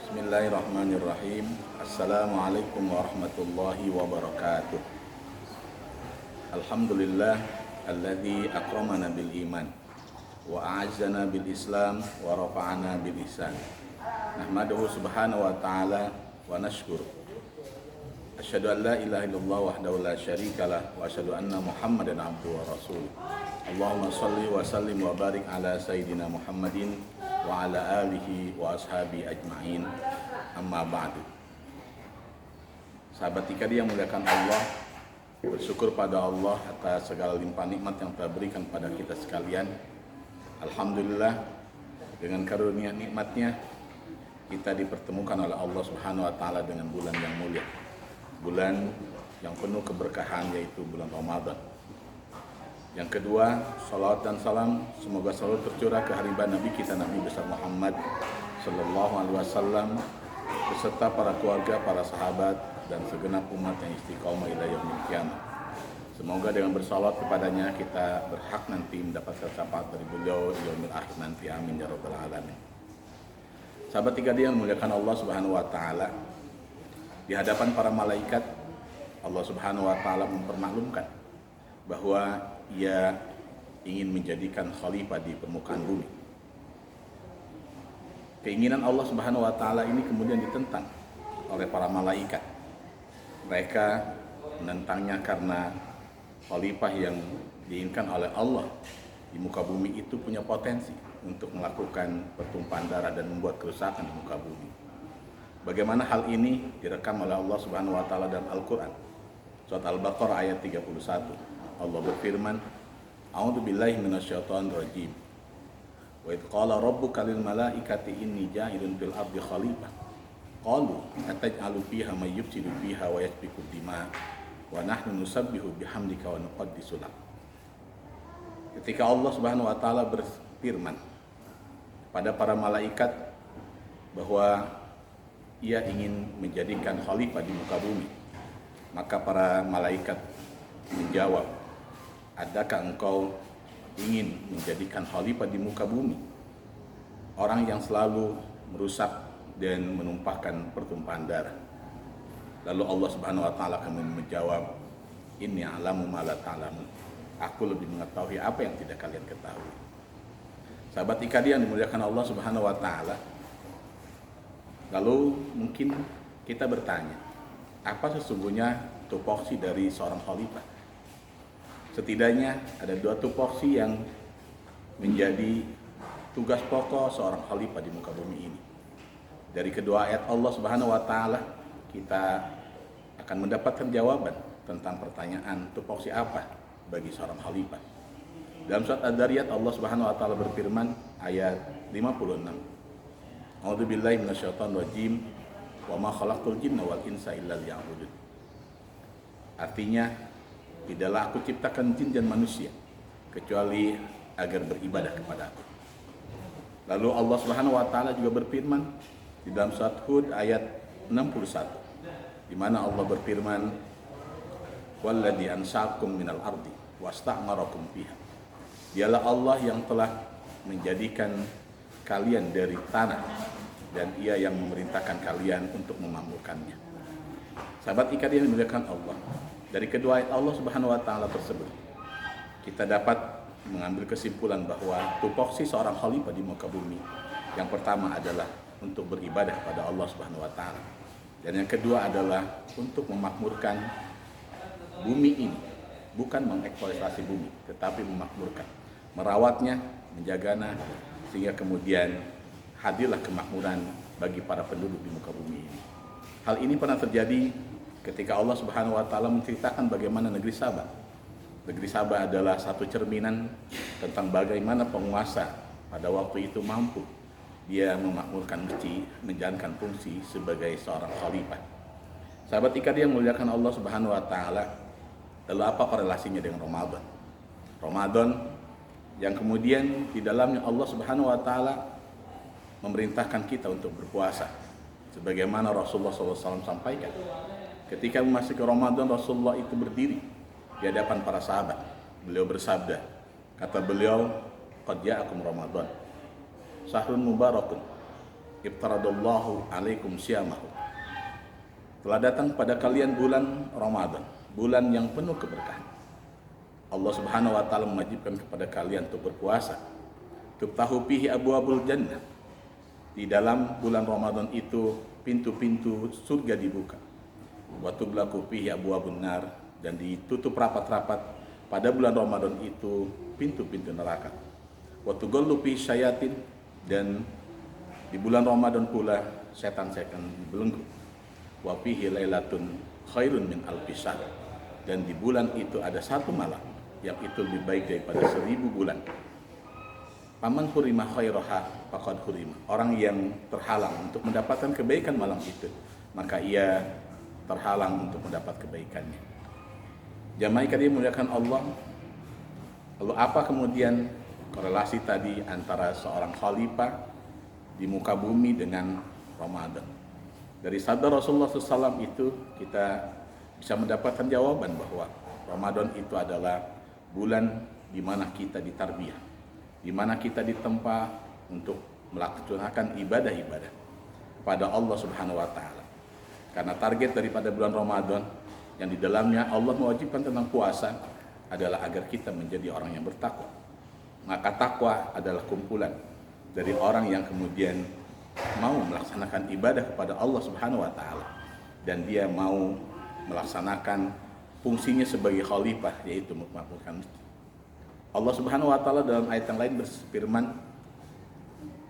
Bismillahirrahmanirrahim. Assalamualaikum warahmatullahi wabarakatuh. Alhamdulillah alladzi akramana bil iman wa a'azzana bil islam wa rafa'ana bil ihsan. Nahmaduhu subhanahu wa ta'ala wa nashkuru. Asyhadu an la ilaha illallah wahdahu la syarikalah wa asyhadu anna Muhammadan abduhu wa rasuluh. Allahumma shalli wa sallim wa barik ala sayyidina Muhammadin wa ala alihi wa ashabi ajma'in, amma ba'du. Sahabat IKADI yang muliakan Allah, bersyukur pada Allah atas segala limpah nikmat yang telah berikan pada kita sekalian. Alhamdulillah, dengan karunia nikmatnya kita dipertemukan oleh Allah Subhanahu wa taala dengan bulan yang mulia, bulan yang penuh keberkahan, yaitu bulan Ramadan. Yang kedua, salawat dan salam semoga selalu tercurah ke hariban Nabi kita, Nabi besar Muhammad Sallallahu Alaihi Wasallam, beserta para keluarga, para sahabat, dan segenap umat yang istiqomah ila yaumil qiyamah. Semoga dengan bersalawat kepadanya kita berhak nanti mendapatkan syafaat dari beliau di yaumil akhir nanti. Amin ya rabbal alamin. Sahabat IKADI yang memuliakan Allah Subhanahu wa taala, di hadapan para malaikat Allah Subhanahu wa taala mempermaklumkan bahwa Ia ingin menjadikan khalifah di permukaan bumi. Keinginan Allah Subhanahu wa taala ini kemudian ditentang oleh para malaikat. Mereka menentangnya karena khalifah yang diinginkan oleh Allah di muka bumi itu punya potensi untuk melakukan pertumpahan darah dan membuat kerusakan di muka bumi. Bagaimana hal ini direkam oleh Allah Subhanahu wa taala dalam Al-Qur'an. Surat Al-Baqarah ayat 31. Allah berfirman, A'udzu billahi minasyaitonir rajim. Wa idz qala rabbuka lil malaikati inni ja'ilun fil ardi khalifah. Qalu ataj'alu fiha may yufsidu fiha wa yasfiku dima wa nahnu nusabbihu bihamdika wa nuqaddisu lak. Ketika Allah Subhanahu wa taala berfirman pada para malaikat bahwa Ia ingin menjadikan khalifah di muka bumi, maka para malaikat menjawab, adakah engkau ingin menjadikan khalifah di muka bumi, orang yang selalu merusak dan menumpahkan pertumpahan darah? Lalu Allah Subhanahu wa taala kemudian menjawab, inni a'lamu ma la ta'lamun. Aku lebih mengetahui apa yang tidak kalian ketahui. Sahabat IKADI yang dimuliakan Allah Subhanahu wa taala, lalu mungkin kita bertanya, apa sesungguhnya tupoksi dari seorang khalifah? Setidaknya ada dua tupoksi yang menjadi tugas pokok seorang khalifah di muka bumi ini. Dari kedua ayat Allah Subhanahu wa taala kita akan mendapatkan jawaban tentang pertanyaan tupoksi apa bagi seorang khalifah. Dalam surat Ad-Dariyat Allah Subhanahu wa taala berfirman ayat 56. A'udzu billahi minasyaitonir rajim. Wa ma khalaqtul jinna wal insa illa liya'budun. Artinya, tidaklah aku ciptakan jin dan manusia kecuali agar beribadah kepada aku. Lalu Allah Subhanahu wa taala juga berfirman di dalam surat Hud ayat 61, di mana Allah berfirman, "Walladzi ansa'akum minal ardi wasta'marakum fiha." Dialah Allah yang telah menjadikan kalian dari tanah dan Ia yang memerintahkan kalian untuk memakmurkannya. Sahabat IKADI yang dimuliakan Allah, dari kedua ayat Allah Subhanahu wa taala tersebut kita dapat mengambil kesimpulan bahwa tupoksi seorang khalifah di muka bumi yang pertama adalah untuk beribadah kepada Allah Subhanahu wa taala, dan yang kedua adalah untuk memakmurkan bumi ini, bukan mengeksploitasi bumi tetapi memakmurkan, merawatnya, menjaganya, sehingga kemudian hadirlah kemakmuran bagi para penduduk di muka bumi ini. Hal ini pernah terjadi ketika Allah Subhanahu wa taala menceritakan bagaimana negeri Sabah. Negeri Sabah adalah satu cerminan tentang bagaimana penguasa pada waktu itu mampu dia memakmurkan masjid, menjalankan fungsi sebagai seorang khalifah. Sahabat IKADI yang memuliakan Allah Subhanahu wa taala, lalu apa korelasinya dengan Ramadan? Ramadan yang kemudian di dalamnya Allah Subhanahu wa taala memerintahkan kita untuk berpuasa, sebagaimana Rasulullah SAW sampaikan. Ketika memasuki Ramadan, Rasulullah itu berdiri di hadapan para sahabat. Beliau bersabda, kata beliau, qad ja'akum Ramadan, syahrun mubarakun, iftaradallahu alaikum syamahu. Telah datang pada kalian bulan Ramadan, bulan yang penuh keberkahan. Allah Subhanahu wa taala mewajibkan kepada kalian untuk berpuasa. Tuftahu fihi abwabul jannah. Di dalam bulan Ramadan itu pintu-pintu surga dibuka. Wa tughlaqu fihi abwabun nar, dan ditutup rapat-rapat pada bulan Ramadan itu pintu-pintu neraka. Wa tughallu fihi syayatin, dan di bulan Ramadan pula setan-setan dibelenggu. Wa fihi lailatun khairun min alfi syahr, dan di bulan itu ada satu malam yang itu lebih baik daripada 1000 bulan. Paman hurima khairaha faqad hurima. Orang yang terhalang untuk mendapatkan kebaikan malam itu, maka ia terhalang untuk mendapat kebaikannya. Jamaah yang dimuliakan Allah. Lalu apa kemudian korelasi tadi antara seorang khalifah di muka bumi dengan Ramadan? Dari sabda Rasulullah SAW itu kita bisa mendapatkan jawaban bahwa Ramadan itu adalah bulan di mana kita ditarbiyah, di mana kita ditempa untuk melaksanakan ibadah-ibadah pada Allah Subhanahu wa taala. Karena target daripada bulan Ramadan yang di dalamnya Allah mewajibkan tentang puasa adalah agar kita menjadi orang yang bertakwa. Maka takwa adalah kumpulan dari orang yang kemudian mau melaksanakan ibadah kepada Allah Subhanahu wa taala, dan dia mau melaksanakan fungsinya sebagai khalifah, yaitu memakmurkan masjid. Allah Subhanahu wa taala dalam ayat yang lain berfirman,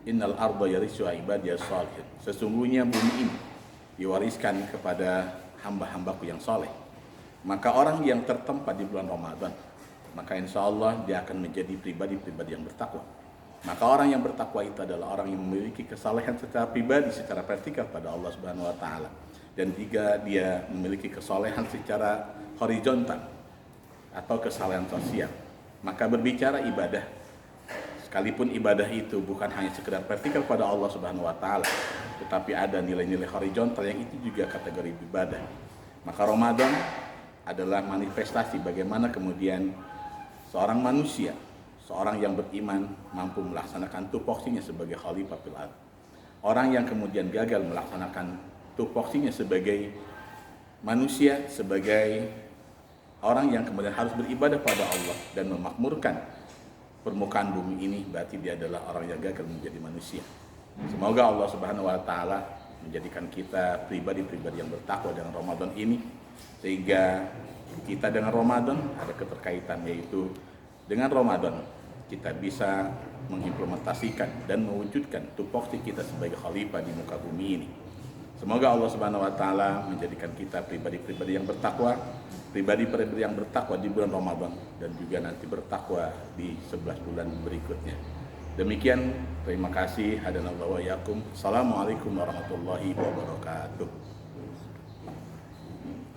innal arda yarithuha ibadiyas shalihin. Sesungguhnya bumi ini diwariskan kepada hamba-hambaku yang soleh. Maka orang yang tertempa di bulan Ramadan, maka insya Allah dia akan menjadi pribadi-pribadi yang bertakwa. Maka orang yang bertakwa itu adalah orang yang memiliki kesalehan secara pribadi, secara vertikal pada Allah Subhanahu wa taala. Dan jika dia memiliki kesalehan secara horizontal atau kesalehan sosial, maka berbicara ibadah, sekalipun ibadah itu bukan hanya sekedar vertikal pada Allah Subhanahu wa taala, tetapi ada nilai-nilai horizontal yang itu juga kategori ibadah. Maka Ramadan adalah manifestasi bagaimana kemudian seorang manusia, seorang yang beriman mampu melaksanakan tupoksinya sebagai khalifah fil ardh. Orang yang kemudian gagal melaksanakan tupoksinya sebagai manusia, sebagai orang yang kemudian harus beribadah pada Allah dan memakmurkan permukaan bumi ini, berarti dia adalah orang yang gagal menjadi manusia. Semoga Allah Subhanahu wa taala menjadikan kita pribadi-pribadi yang bertakwa dengan Ramadan ini, sehingga kita dengan Ramadan ada keterkaitan, yaitu dengan Ramadan kita bisa mengimplementasikan dan mewujudkan tupoksi kita sebagai khalifah di muka bumi ini. Semoga Allah Subhanahu wa taala menjadikan kita pribadi-pribadi yang bertakwa, pribadi-pribadi yang bertakwa di bulan Ramadan, dan juga nanti bertakwa di 11 bulan berikutnya. Demikian, terima kasih. Hadanallahu wa iyyakum. Assalamualaikum warahmatullahi wabarakatuh.